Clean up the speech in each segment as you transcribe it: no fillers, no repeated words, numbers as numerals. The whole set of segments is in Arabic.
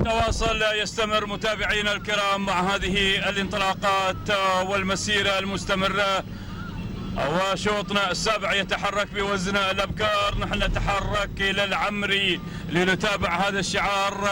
تواصل يستمر متابعينا الكرام مع هذه الانطلاقات والمسيرة المستمرة، وشوطنا السابع يتحرك بوزن الأبكار. نحن نتحرك إلى العمري لنتابع هذا الشعار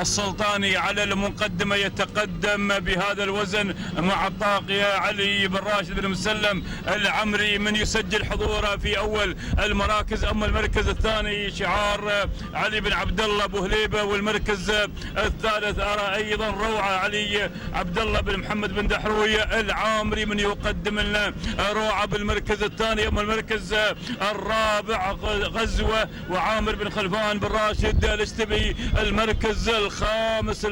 السلطاني على المقدمة، يتقدم بهذا الوزن مع الطاقية علي بن راشد بن مسلم العمري من يسجل حضوره في أول المراكز. أما المركز الثاني شعار علي بن عبد الله أبو هليبة، والمركز الثالث أرى أيضا روعة علي عبد الله بن محمد بن دحروي العامري من يقدم لنا روعة بالمركز الثاني. أما المركز الرابع غزوة وعامر بن خلفان بن راشد الاشتبي. المركز الخامس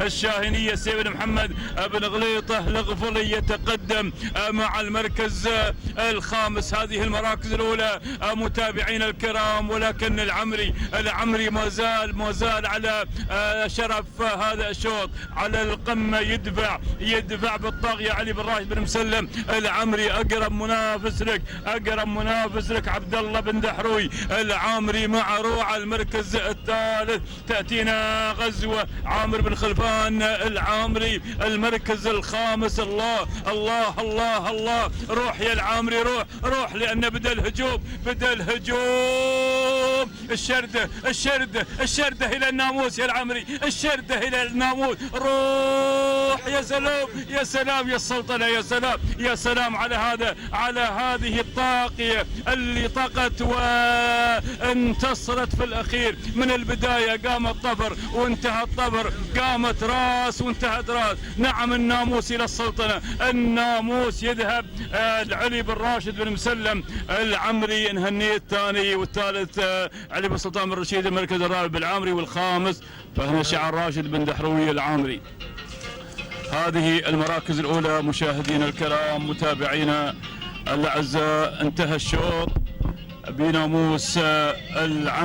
الشاهنية سيد بن محمد بن غليطة الغفلي يتقدم مع المركز الخامس. هذه المراكز الأولى متابعين الكرام، ولكن العمري ما زال على شرف هذا الشوط، على القمة يدفع بالطاغية علي بن راشد بن مسلم العمري. أقرب منافس لك عبد الله بن دحروي العامري مع روعة. المركز الثالث تأتينا غزوة عامر بن خلفان العامري. المركز الخامس الله الله الله الله، روح يا العامري روح لأن بدأ الهجوم الشردة إلى الناموس يا العامري، الشردة إلى الناموس. روح يا سلام يا السلطنة، يا سلام على هذه الطاقية اللي طقت وانتصرت في الأخير. من البداية قام الطفر وانتهى الطفر، قامت راس وانتهت راس. نعم الناموس إلى السلطنة، الناموس يذهب علي بن راشد بن مسلم العمري. نهنيه الثاني والثالث علي بن سلطان بن رشيد. المركز الرابع بالعامري، والخامس فهنا شعار راشد بن دحروي العامري. هذه المراكز الأولى مشاهدينا الكرام متابعينا الأعزاء. انتهى الشوط بناموس العمري.